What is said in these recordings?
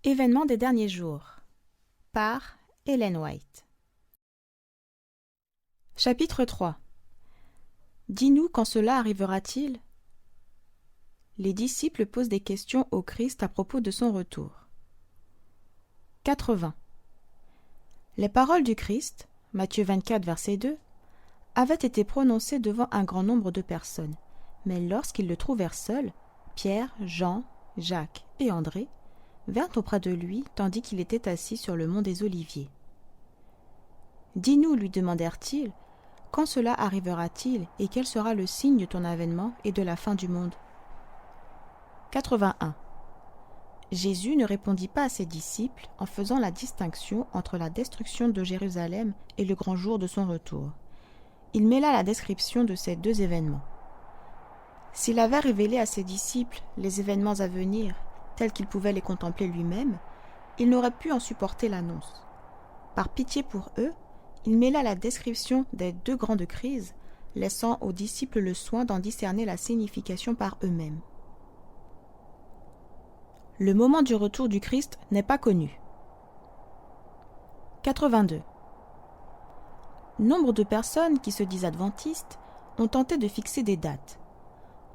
Événements des derniers jours par Ellen White. Chapitre 3. Dis-nous quand cela arrivera-t-il? Les disciples posent des questions au Christ à propos de son retour. 80. Les paroles du Christ, Matthieu 24, verset 2, avaient été prononcées devant un grand nombre de personnes, mais lorsqu'ils le trouvèrent seul, Pierre, Jean, Jacques et André vinrent auprès de lui tandis qu'il était assis sur le mont des Oliviers. « Dis-nous, lui demandèrent-ils, quand cela arrivera-t-il et quel sera le signe de ton avènement et de la fin du monde ?» 81. Jésus ne répondit pas à ses disciples en faisant la distinction entre la destruction de Jérusalem et le grand jour de son retour. Il mêla la description de ces deux événements. S'il avait révélé à ses disciples les événements à venir, tels qu'il pouvait les contempler lui-même, il n'aurait pu en supporter l'annonce. Par pitié pour eux, il mêla la description des deux grandes crises, laissant aux disciples le soin d'en discerner la signification par eux-mêmes. Le moment du retour du Christ n'est pas connu. 82. Nombre de personnes qui se disent adventistes ont tenté de fixer des dates.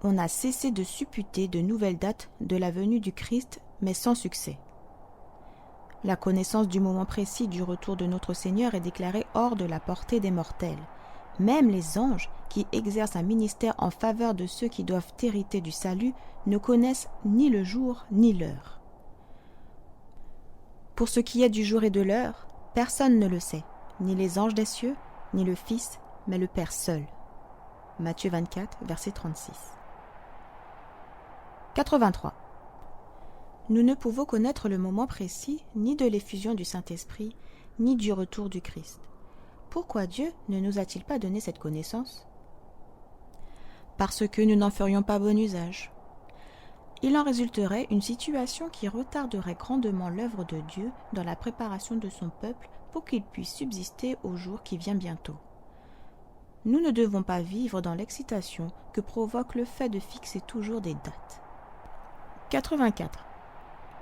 On a cessé de supputer de nouvelles dates de la venue du Christ, mais sans succès. La connaissance du moment précis du retour de notre Seigneur est déclarée hors de la portée des mortels. Même les anges, qui exercent un ministère en faveur de ceux qui doivent hériter du salut, ne connaissent ni le jour ni l'heure. Pour ce qui est du jour et de l'heure, personne ne le sait, ni les anges des cieux, ni le Fils, mais le Père seul. Matthieu 24, verset 36. 83. Nous ne pouvons connaître le moment précis ni de l'effusion du Saint-Esprit, ni du retour du Christ. Pourquoi Dieu ne nous a-t-il pas donné cette connaissance? Parce que nous n'en ferions pas bon usage. Il en résulterait une situation qui retarderait grandement l'œuvre de Dieu dans la préparation de son peuple pour qu'il puisse subsister au jour qui vient bientôt. Nous ne devons pas vivre dans l'excitation que provoque le fait de fixer toujours des dates. 84.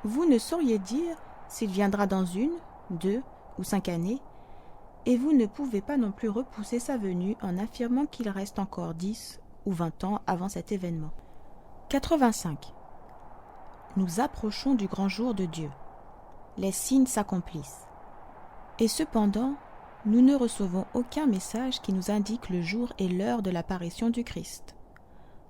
Vous ne sauriez dire s'il viendra dans 1, 2 ou 5 années, et vous ne pouvez pas non plus repousser sa venue en affirmant qu'il reste encore 10 ou 20 ans avant cet événement. 85. Nous approchons du grand jour de Dieu. Les signes s'accomplissent. Et cependant, nous ne recevons aucun message qui nous indique le jour et l'heure de l'apparition du Christ.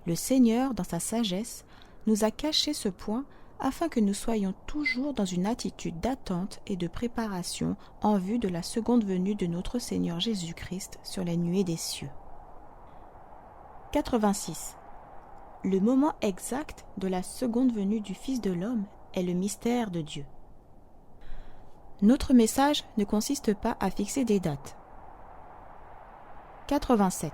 Le Seigneur, dans sa sagesse, nous a caché ce point afin que nous soyons toujours dans une attitude d'attente et de préparation en vue de la seconde venue de notre Seigneur Jésus-Christ sur les nuées des cieux. 86. Le moment exact de la seconde venue du Fils de l'homme est le mystère de Dieu. Notre message ne consiste pas à fixer des dates. 87.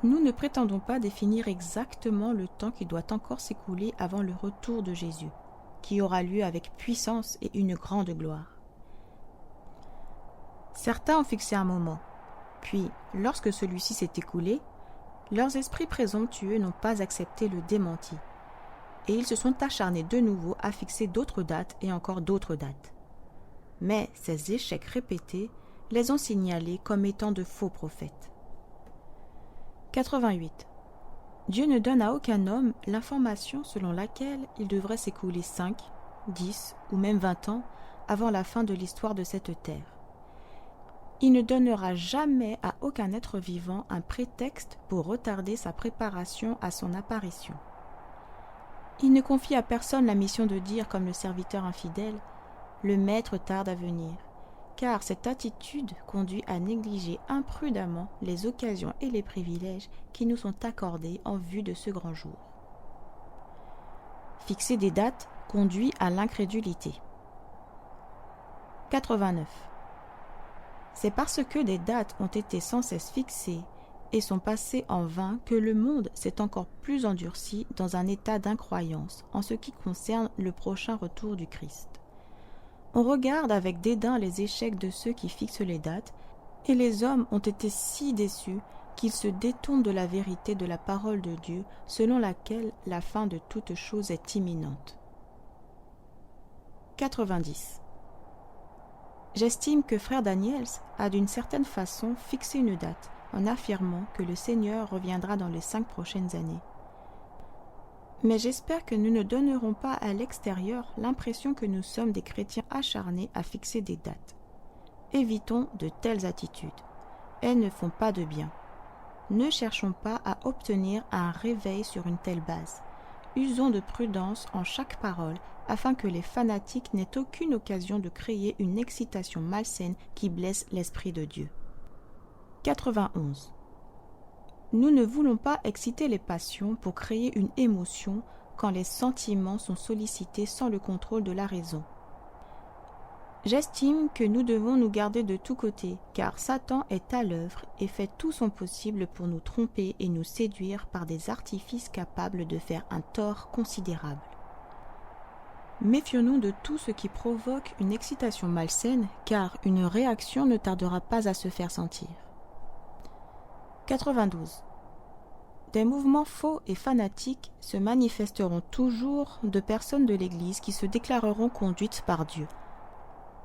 Nous ne prétendons pas définir exactement le temps qui doit encore s'écouler avant le retour de Jésus, qui aura lieu avec puissance et une grande gloire. Certains ont fixé un moment, puis, lorsque celui-ci s'est écoulé, leurs esprits présomptueux n'ont pas accepté le démenti, et ils se sont acharnés de nouveau à fixer d'autres dates et encore d'autres dates. Mais ces échecs répétés les ont signalés comme étant de faux prophètes. 88. Dieu ne donne à aucun homme l'information selon laquelle il devrait s'écouler 5, 10 ou même 20 ans avant la fin de l'histoire de cette terre. Il ne donnera jamais à aucun être vivant un prétexte pour retarder sa préparation à son apparition. Il ne confie à personne la mission de dire comme le serviteur infidèle « Le maître tarde à venir », car cette attitude conduit à négliger imprudemment les occasions et les privilèges qui nous sont accordés en vue de ce grand jour. Fixer des dates conduit à l'incrédulité. 89. C'est parce que des dates ont été sans cesse fixées et sont passées en vain que le monde s'est encore plus endurci dans un état d'incroyance en ce qui concerne le prochain retour du Christ. On regarde avec dédain les échecs de ceux qui fixent les dates, et les hommes ont été si déçus qu'ils se détournent de la vérité de la parole de Dieu, selon laquelle la fin de toute chose est imminente. 90. J'estime que frère Daniels a d'une certaine façon fixé une date en affirmant que le Seigneur reviendra dans les 5 prochaines années. Mais j'espère que nous ne donnerons pas à l'extérieur l'impression que nous sommes des chrétiens acharnés à fixer des dates. Évitons de telles attitudes. Elles ne font pas de bien. Ne cherchons pas à obtenir un réveil sur une telle base. Usons de prudence en chaque parole afin que les fanatiques n'aient aucune occasion de créer une excitation malsaine qui blesse l'Esprit de Dieu. 91. Nous ne voulons pas exciter les passions pour créer une émotion quand les sentiments sont sollicités sans le contrôle de la raison. J'estime que nous devons nous garder de tous côtés, car Satan est à l'œuvre et fait tout son possible pour nous tromper et nous séduire par des artifices capables de faire un tort considérable. Méfions-nous de tout ce qui provoque une excitation malsaine, car une réaction ne tardera pas à se faire sentir. 92. Des mouvements faux et fanatiques se manifesteront toujours de personnes de l'Église qui se déclareront conduites par Dieu.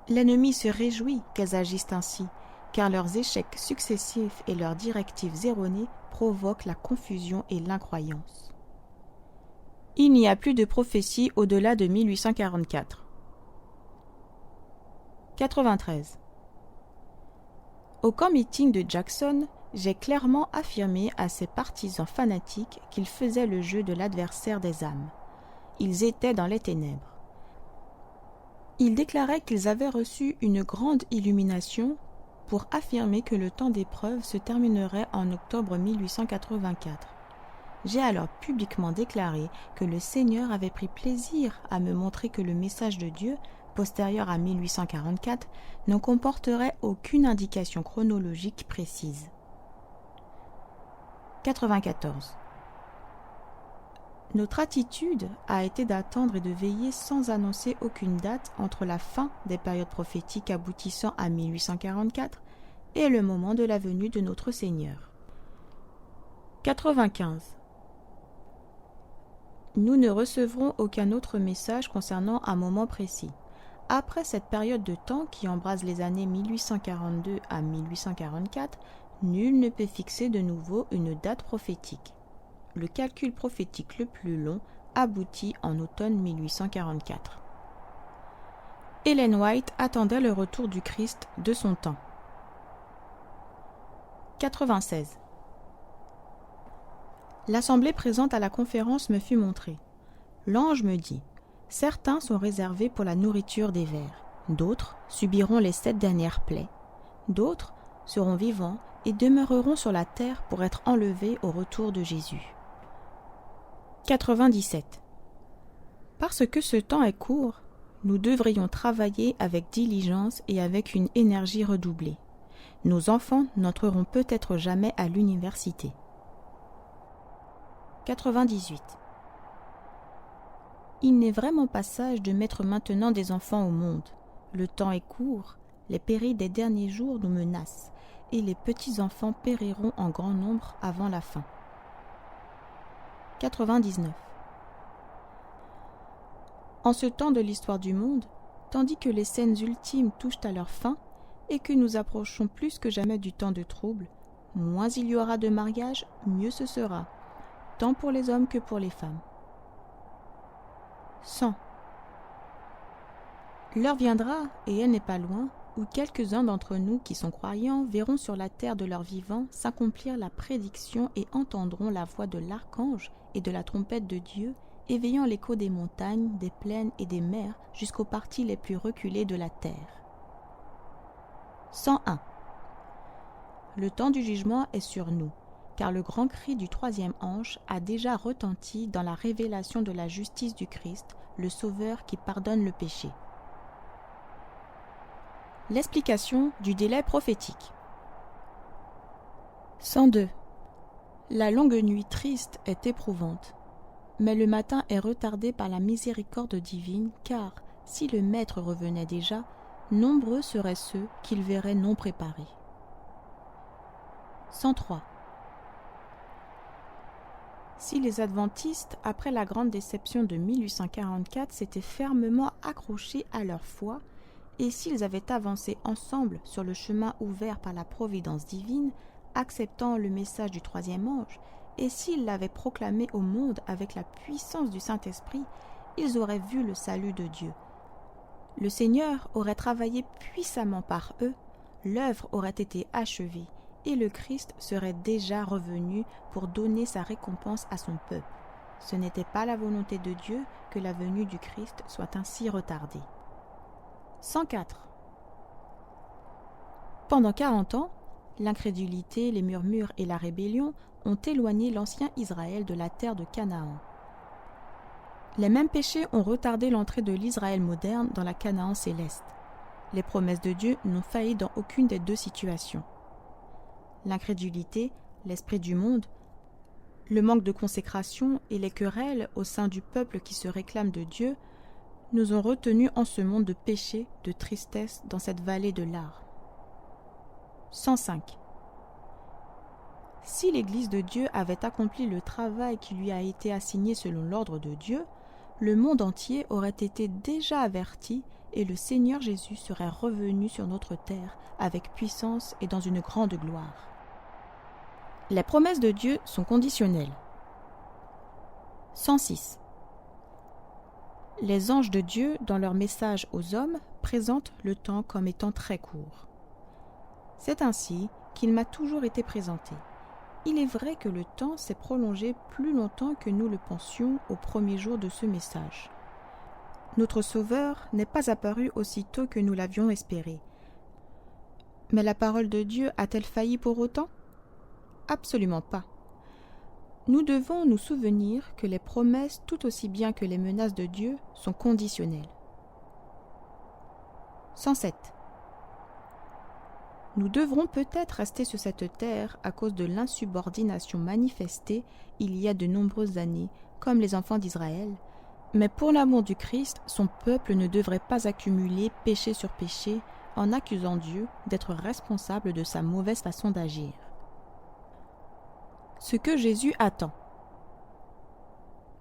L'ennemi se réjouit qu'elles agissent ainsi, car leurs échecs successifs et leurs directives erronées provoquent la confusion et l'incroyance. Il n'y a plus de prophétie au-delà de 1844. 93. Au camp meeting de Jackson, j'ai clairement affirmé à ces partisans fanatiques qu'ils faisaient le jeu de l'adversaire des âmes. Ils étaient dans les ténèbres. Ils déclaraient qu'ils avaient reçu une grande illumination pour affirmer que le temps d'épreuve se terminerait en octobre 1884. J'ai alors publiquement déclaré que le Seigneur avait pris plaisir à me montrer que le message de Dieu, postérieur à 1844, ne comporterait aucune indication chronologique précise. 94. Notre attitude a été d'attendre et de veiller sans annoncer aucune date entre la fin des périodes prophétiques aboutissant à 1844 et le moment de la venue de notre Seigneur. 95. Nous ne recevrons aucun autre message concernant un moment précis. Après cette période de temps qui embrase les années 1842 à 1844, nul ne peut fixer de nouveau une date prophétique. Le calcul prophétique le plus long aboutit en automne 1844. Ellen White attendait le retour du Christ de son temps. 96. L'assemblée présente à la conférence me fut montrée. L'ange me dit : certains sont réservés pour la nourriture des vers, d'autres subiront les 7 dernières plaies, d'autres seront vivants et demeureront sur la terre pour être enlevés au retour de Jésus. 97. Parce que ce temps est court, nous devrions travailler avec diligence et avec une énergie redoublée. Nos enfants n'entreront peut-être jamais à l'université. 98. Il n'est vraiment pas sage de mettre maintenant des enfants au monde. Le temps est court, les périls des derniers jours nous menacent, et les petits-enfants périront en grand nombre avant la fin. 99. En ce temps de l'histoire du monde, tandis que les scènes ultimes touchent à leur fin et que nous approchons plus que jamais du temps de trouble, moins il y aura de mariages, mieux ce sera, tant pour les hommes que pour les femmes. 100. L'heure viendra, et elle n'est pas loin, où quelques-uns d'entre nous qui sont croyants verront sur la terre de leur vivant s'accomplir la prédiction et entendront la voix de l'archange et de la trompette de Dieu, éveillant l'écho des montagnes, des plaines et des mers jusqu'aux parties les plus reculées de la terre. 101. Le temps du jugement est sur nous, car le grand cri du 3e ange a déjà retenti dans la révélation de la justice du Christ, le Sauveur qui pardonne le péché. L'explication du délai prophétique. 102. La longue nuit triste est éprouvante, mais le matin est retardé par la miséricorde divine, car, si le Maître revenait déjà, nombreux seraient ceux qu'il verrait non préparés. 103. Si les adventistes, après la grande déception de 1844, s'étaient fermement accrochés à leur foi, et s'ils avaient avancé ensemble sur le chemin ouvert par la providence divine, acceptant le message du troisième ange, et s'ils l'avaient proclamé au monde avec la puissance du Saint-Esprit, ils auraient vu le salut de Dieu. Le Seigneur aurait travaillé puissamment par eux, l'œuvre aurait été achevée, et le Christ serait déjà revenu pour donner sa récompense à son peuple. Ce n'était pas la volonté de Dieu que la venue du Christ soit ainsi retardée. 104. Pendant 40 ans, l'incrédulité, les murmures et la rébellion ont éloigné l'ancien Israël de la terre de Canaan. Les mêmes péchés ont retardé l'entrée de l'Israël moderne dans la Canaan céleste. Les promesses de Dieu n'ont failli dans aucune des deux situations. L'incrédulité, l'esprit du monde, le manque de consécration et les querelles au sein du peuple qui se réclame de Dieu nous ont retenus en ce monde de péché, de tristesse, dans cette vallée de lard. 105. Si l'Église de Dieu avait accompli le travail qui lui a été assigné selon l'ordre de Dieu, le monde entier aurait été déjà averti et le Seigneur Jésus serait revenu sur notre terre avec puissance et dans une grande gloire. Les promesses de Dieu sont conditionnelles. 106. Les anges de Dieu, dans leur message aux hommes, présentent le temps comme étant très court. C'est ainsi qu'il m'a toujours été présenté. Il est vrai que le temps s'est prolongé plus longtemps que nous le pensions au premier jour de ce message. Notre Sauveur n'est pas apparu aussitôt que nous l'avions espéré. Mais la parole de Dieu a-t-elle failli pour autant ? Absolument pas. Nous devons nous souvenir que les promesses, tout aussi bien que les menaces de Dieu, sont conditionnelles. 107. Nous devrons peut-être rester sur cette terre à cause de l'insubordination manifestée il y a de nombreuses années, comme les enfants d'Israël, mais pour l'amour du Christ, son peuple ne devrait pas accumuler péché sur péché en accusant Dieu d'être responsable de sa mauvaise façon d'agir. Ce que Jésus attend.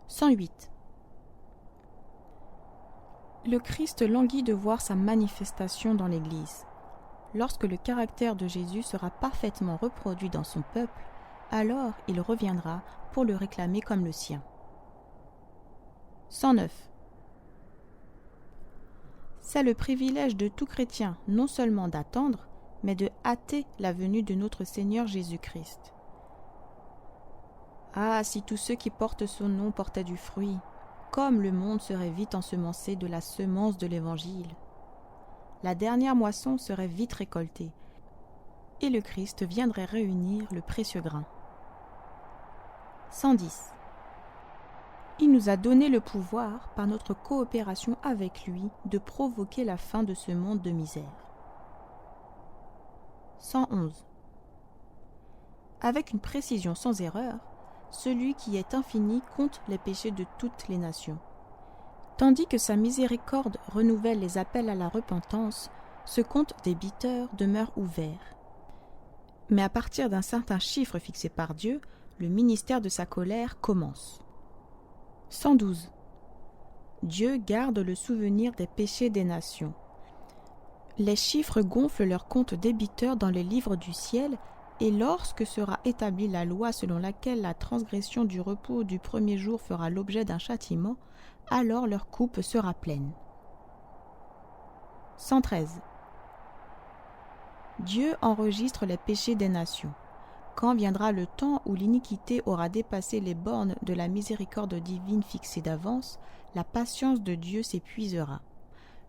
108. Le Christ languit de voir sa manifestation dans l'Église. Lorsque le caractère de Jésus sera parfaitement reproduit dans son peuple, alors il reviendra pour le réclamer comme le sien. 109. C'est le privilège de tout chrétien non seulement d'attendre, mais de hâter la venue de notre Seigneur Jésus-Christ. Ah, si tous ceux qui portent son nom portaient du fruit, comme le monde serait vite ensemencé de la semence de l'Évangile. La dernière moisson serait vite récoltée, et le Christ viendrait réunir le précieux grain. 110. Il nous a donné le pouvoir, par notre coopération avec lui, de provoquer la fin de ce monde de misère. 111. Avec une précision sans erreur, celui qui est infini compte les péchés de toutes les nations. Tandis que sa miséricorde renouvelle les appels à la repentance, ce compte débiteur demeure ouvert. Mais à partir d'un certain chiffre fixé par Dieu, le ministère de sa colère commence. 112. Dieu garde le souvenir des péchés des nations. Les chiffres gonflent leur compte débiteur dans les livres du ciel, et lorsque sera établie la loi selon laquelle la transgression du repos du premier jour fera l'objet d'un châtiment, alors leur coupe sera pleine. 113. Dieu enregistre les péchés des nations. Quand viendra le temps où l'iniquité aura dépassé les bornes de la miséricorde divine fixée d'avance, la patience de Dieu s'épuisera.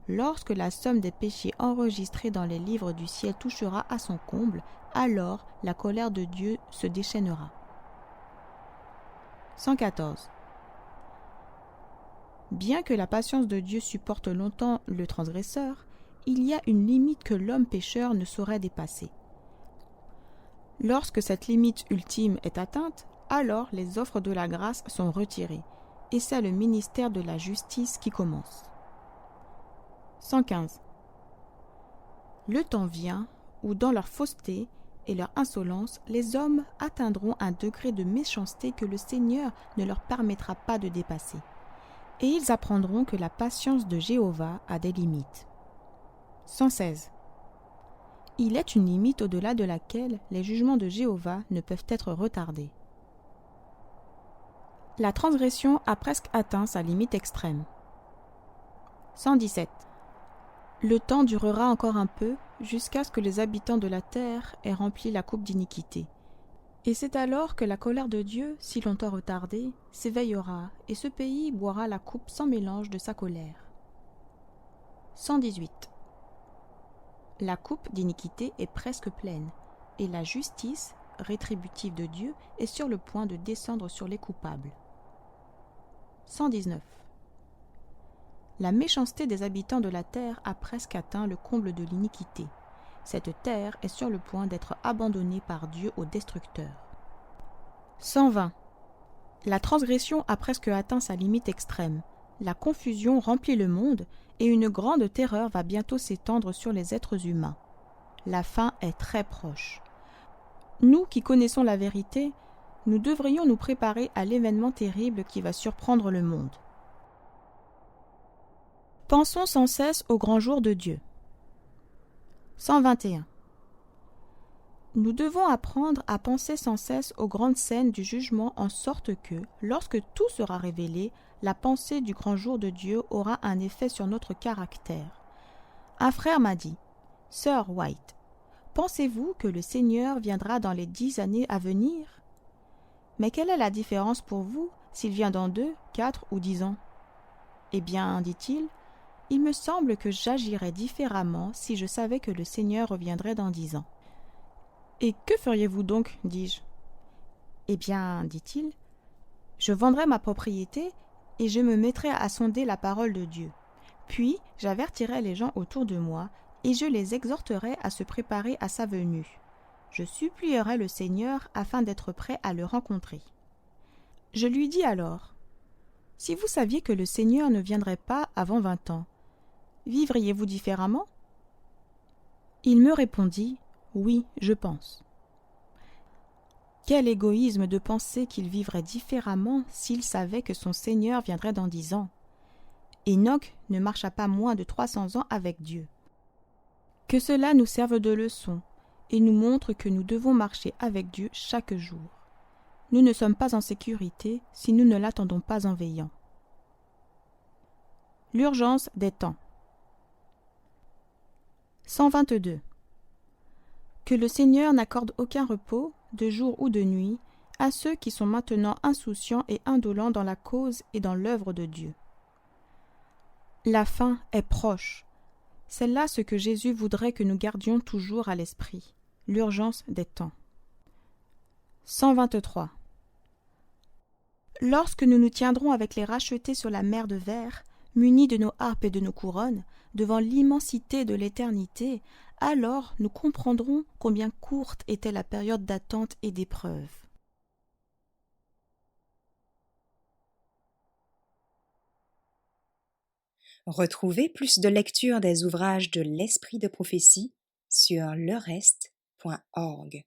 Lorsque la somme des péchés enregistrés dans les livres du ciel touchera à son comble, alors la colère de Dieu se déchaînera. 114. Bien que la patience de Dieu supporte longtemps le transgresseur, il y a une limite que l'homme pécheur ne saurait dépasser. Lorsque cette limite ultime est atteinte, alors les offres de la grâce sont retirées, et c'est le ministère de la justice qui commence. 115. Le temps vient où, dans leur fausseté, et leur insolence, les hommes atteindront un degré de méchanceté que le Seigneur ne leur permettra pas de dépasser. Et ils apprendront que la patience de Jéhovah a des limites. 116. Il est une limite au-delà de laquelle les jugements de Jéhovah ne peuvent être retardés. La transgression a presque atteint sa limite extrême. 117. Le temps durera encore un peu, jusqu'à ce que les habitants de la terre aient rempli la coupe d'iniquité. Et c'est alors que la colère de Dieu, si longtemps retardée, s'éveillera, et ce pays boira la coupe sans mélange de sa colère. 118. La coupe d'iniquité est presque pleine, et la justice, rétributive de Dieu, est sur le point de descendre sur les coupables. 119. La méchanceté des habitants de la terre a presque atteint le comble de l'iniquité. Cette terre est sur le point d'être abandonnée par Dieu au destructeur. 120. La transgression a presque atteint sa limite extrême. La confusion remplit le monde et une grande terreur va bientôt s'étendre sur les êtres humains. La fin est très proche. Nous qui connaissons la vérité, nous devrions nous préparer à l'événement terrible qui va surprendre le monde. Pensons sans cesse au grand jour de Dieu. 121. Nous devons apprendre à penser sans cesse aux grandes scènes du jugement en sorte que, lorsque tout sera révélé, la pensée du grand jour de Dieu aura un effet sur notre caractère. Un frère m'a dit, « Sœur White, pensez-vous que le Seigneur viendra dans les 10 années à venir? Mais quelle est la différence pour vous s'il vient dans 2, 4 ou 10 ans? » Eh bien, dit-il, il me semble que j'agirais différemment si je savais que le Seigneur reviendrait dans 10 ans. Et que feriez-vous donc, dis-je? Eh bien, dit-il, je vendrais ma propriété et je me mettrais à sonder la parole de Dieu. Puis, j'avertirais les gens autour de moi et je les exhorterais à se préparer à sa venue. Je supplierais le Seigneur afin d'être prêt à le rencontrer. Je lui dis alors, « Si vous saviez que le Seigneur ne viendrait pas avant 20 ans, vivriez-vous différemment? » Il me répondit, « Oui, je pense. » Quel égoïsme de penser qu'il vivrait différemment s'il savait que son Seigneur viendrait dans 10 ans. Enoch ne marcha pas moins de 300 ans avec Dieu. Que cela nous serve de leçon et nous montre que nous devons marcher avec Dieu chaque jour. Nous ne sommes pas en sécurité si nous ne l'attendons pas en veillant. L'urgence des temps. 122. Que le Seigneur n'accorde aucun repos, de jour ou de nuit, à ceux qui sont maintenant insouciants et indolents dans la cause et dans l'œuvre de Dieu. La fin est proche. C'est là ce que Jésus voudrait que nous gardions toujours à l'esprit, l'urgence des temps. 123. Lorsque nous nous tiendrons avec les rachetés sur la mer de verre, munis de nos harpes et de nos couronnes, devant l'immensité de l'éternité, alors nous comprendrons combien courte était la période d'attente et d'épreuve. Retrouvez plus de lectures des ouvrages de l'Esprit de prophétie sur lerest.org.